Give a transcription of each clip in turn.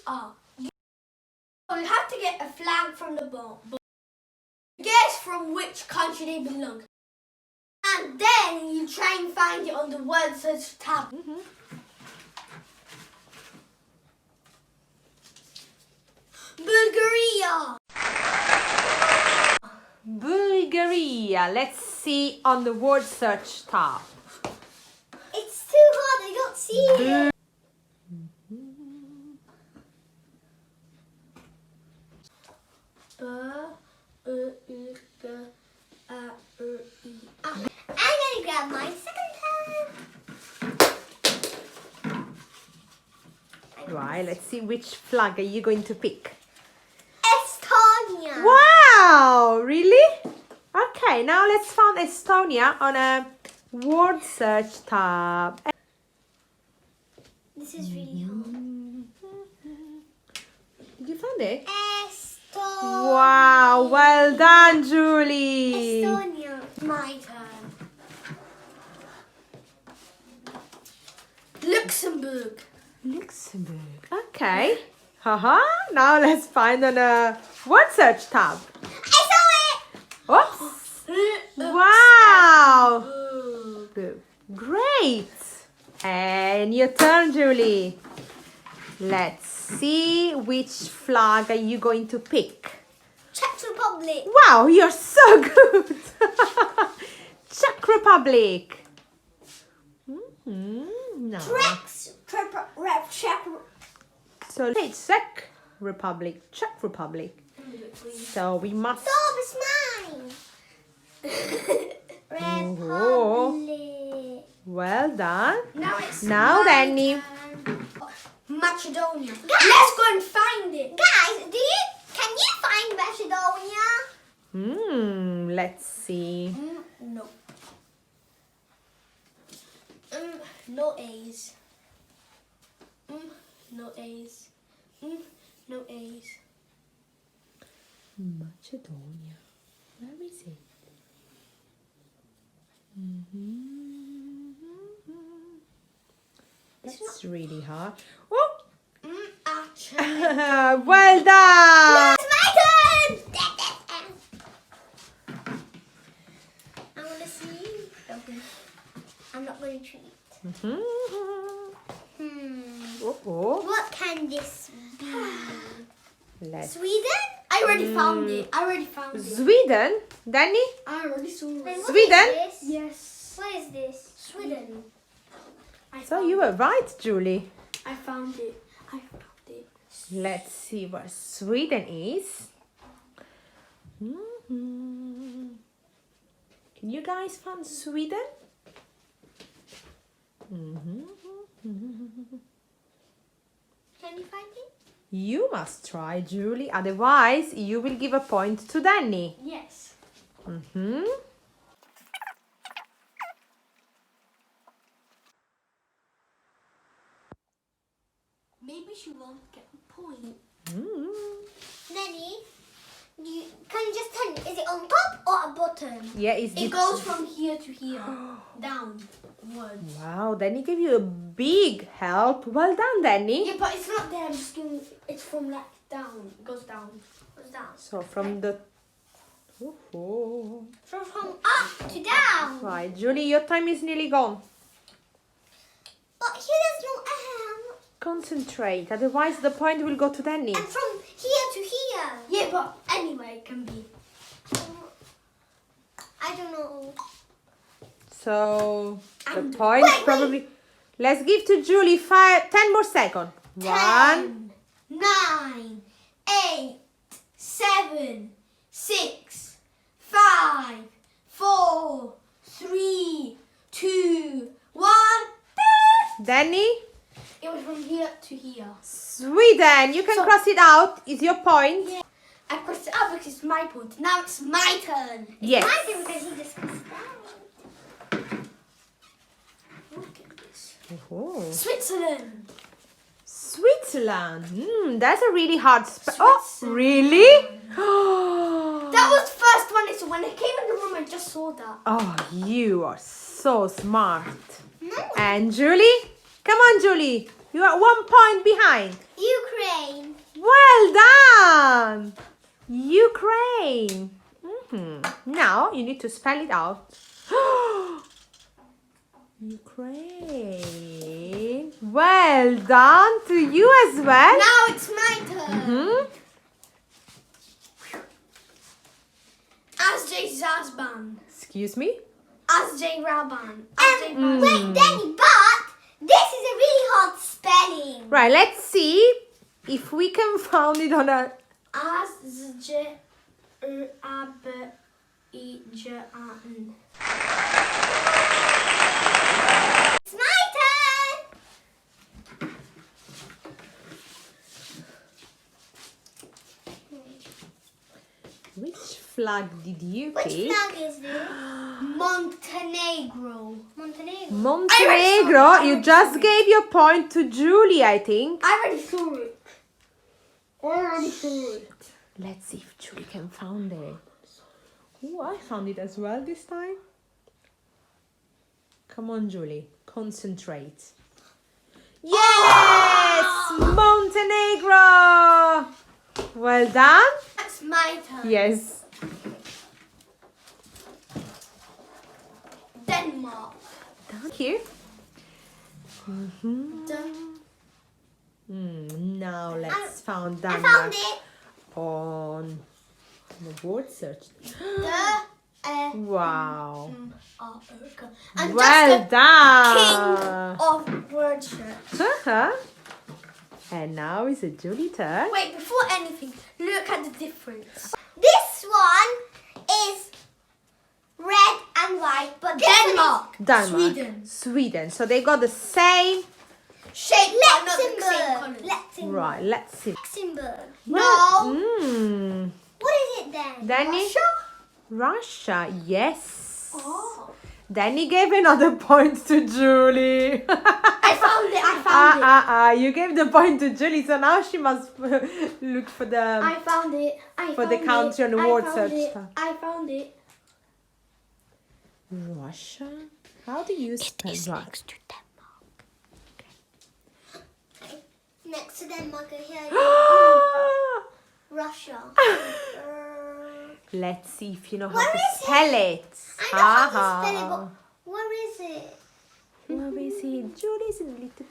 are. You have to get a flag from the board. Guess from which country they belong. And then you try and find it on the Wordsearch tab. Bulgaria. Bulgaria. Let's see on the Wordsearch tab. It's too hard, I don't see it. I'm gonna grab my second pen. Right, let's see which flag are you going to pick. Estonia. Wow, really? Okay, now let's find Estonia on a Wordsearch tab. This is really hard. Did you find it? Estonia. Wow, well done, Julie. Estonia. My turn. Luxembourg. Luxembourg. Okay. Haha. Now let's find on a Wordsearch tab. I saw it. Oops. Wow. Great. And your turn, Julie. Let's see which flag are you going to pick. Czech Republic. Wow, you're so good. Czech Republic. No. So it's Czech Republic. Czech Republic. So we must. Stop, it's mine. Republic. Well done. Now Danny. Macedonia. Guys, let's go and find it. Guys, can you find Macedonia? Let's see. No. No A's. No A's. No A's. Macedonia. Where is it? That's really hard. Oh! Well done! It's my turn! I want to see. Okay. I'm not going to treat. What can this be? Sweden? I already found it. Sweden? Danny? I already saw it. Sweden? Yes. What is this? Sweden. So you were right, Julie. I found it. Let's see where Sweden is. Can you guys find Sweden? Can you find it? You must try, Julie. Otherwise, you will give a point to Danny. Yes. Maybe she won't get a point. Nanny, can you just tell me, is it on top or at bottom? Yeah, It goes from here to here, downwards. Wow, Danny gave you a big help. Well done, Danny. Yeah, but it's not there. I'm just giving. It's from like down. It goes down. So from the. So from up to down. Right, Julie, your time is nearly gone. But here there's no M. Concentrate, otherwise the point will go to Danny. And from here to here. Yeah, but anyway, it can be. I don't know. So the point probably. Let's give to Julie 10 more seconds. 10, 9, 8, 7, 6, 5, 4, 3, 2, 1. Danny? It was from here to here. Sweden, you can cross it out. Is your point? Yeah. I crossed it out because it's my point. Now it's my turn. Yes. My turn because he just crossed it out. Look at this. Switzerland. Switzerland. That's a really hard spell. Oh, really? That was the first one. So when I came in the room, I just saw that. Oh, you are so smart. No. And Julie? Come on, Julie. You are 1 point behind. Ukraine. Well done! Ukraine. Now you need to spell it out. Ukraine. Well done to you as well. Now it's my turn. Azjay Zazban. Excuse me? Azjay Raban. Wait, Danny, but this is a really hard spelling. Right, let's see if we can find it on a... Azjay Raban. It's my turn. Which flag did you Which pick? flag is this? Montenegro. Montenegro. Montenegro, you just gave your point to Julie, I think. I already saw it. Let's see if Julie can find it. Oh, I found it as well this time. Come on, Julie. Concentrate. Yes! Montenegro! Well done. That's my turn. Yes. Denmark. Thank you. Dun- Now let's find I Denmark found it. on the word search. Wow. I'm Well just the king done. of Wordsearch. And now is a Julie turn. Wait, before anything, look at the difference. This one is red and white, but this Denmark. Denmark. Sweden. Sweden. So they got the same. Shape, one but is not the same Luxembourg. colours. Luxembourg. Right, let's see. Luxembourg. No. What is it then? Danny? Russia? Russia. Yes. Oh. Danny gave another point to Julie. I found it. I found it. You gave the point to Julie, so now she must look for the I found it. I for found the country it. on the I word found search it. stuff. I found it. Russia. How do you spell Russia? to Denmark. Next to Denmark, here. Russia. Let's see if you know how Where to is spell it. I know how to spell it, but where is it? Where is it? Julie's a little.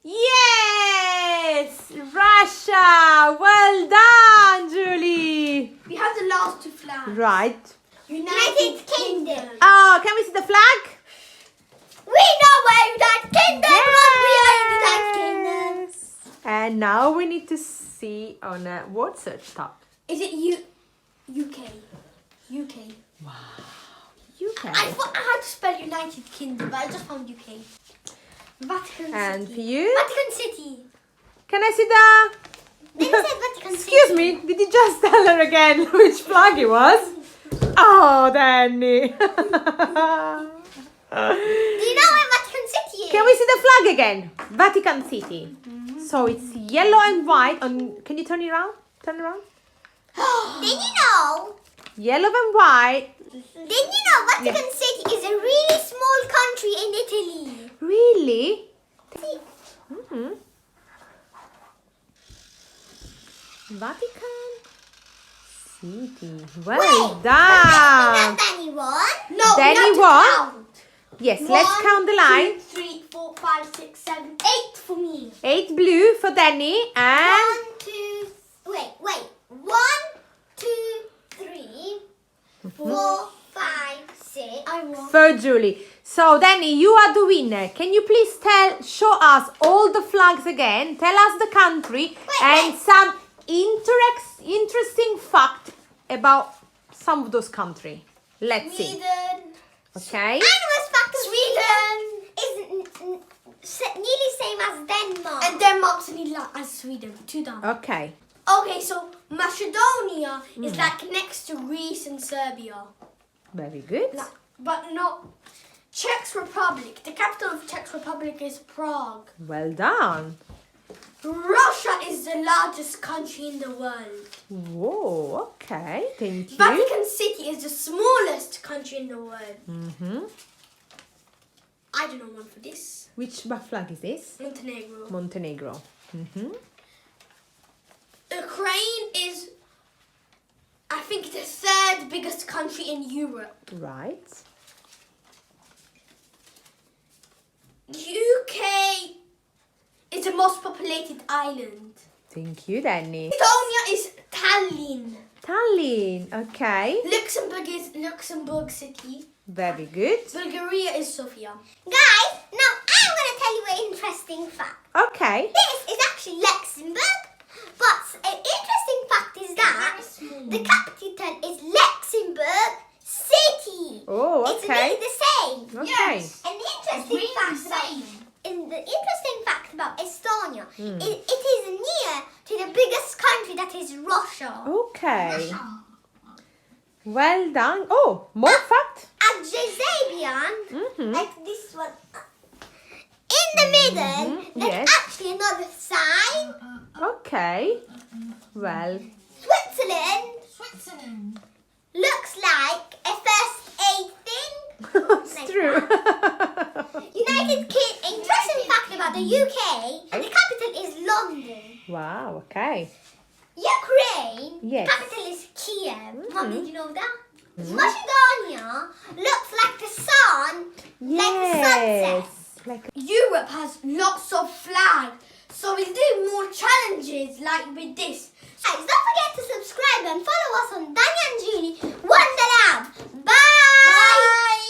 Yes! Russia! Well done, Julie! We have the last two flags. Right. United Kingdom. Oh, can we see the flag? We know where United Kingdom was. We are United Kingdom. Yes. And now we need to see on a word search tab. Is it UK? UK. UK. I thought I had to spell United Kingdom, but I just found UK. Vatican And City. for you? Vatican City. Can I see the... Then it said Vatican City. Excuse me, did you just tell her again which flag it was? Oh, Danny. Do you know where Vatican City is? Can we see the flag again? Vatican City. So it's yellow and white. Can you turn it around? Turn it around. Did you know? Yellow and white. Did you know Vatican City is a really small country in Italy? Really? See? Vatican City. Well Wait, done. Danny won. No, Danny we have to won. count. Yes, let's count the line. 1, 2, 3, 4, 5, 6, 7, 8 for me. 8 blue for Danny and 1, 2, wait. 1, 2, 3, 4, 5, 6. I won. for Julie. So Danny, you are the winner. Can you please show us all the flags again? Tell us the country and some interesting fact about some of those countries. Let's see. Sweden. Okay. Animals fact of Sweden. is nearly same as Denmark. And Denmark's nearly as Sweden. 2 down. Okay. Okay, so Macedonia is like next to Greece and Serbia. Very good. But not Czech Republic. The capital of Czech Republic is Prague. Well done. Russia is the largest country in the world. Whoa. Okay. Thank you. Vatican City is the smallest country in the world. I don't know one for this. Which flag is this? Montenegro. Montenegro. third biggest country in Europe. Right. UK is the most populated island. Thank you, Danny. Estonia is Tallinn. Tallinn. Okay. Luxembourg is Luxembourg City. Very good. Bulgaria is Sofia. Guys, now I'm going to tell you an interesting fact. Okay. This is actually Luxembourg, but an interesting fact is that the capital is Luxembourg City. Oh, It's okay. really the same. Okay. And the interesting fact about Estonia is it is near to the biggest country, that is Russia. Okay. Well done. Oh, more fact. Azerbaijan, Mhm. like this one. In the middle, there's yes. actually another sign. Okay. Well. Switzerland looks like a first aid thing. It's Like true. Interesting fact about the UK, the capital is London. Wow. Okay. Ukraine, Yes. the capital is Kiev. Mom, did you know that? Macedonia looks like the sun, like the sunset. Yes. Like. Europe has lots of flags, so we'll do more challenges like with this. Guys, don't forget to subscribe and follow us on Danny and Julie Wonderland. Bye! Bye!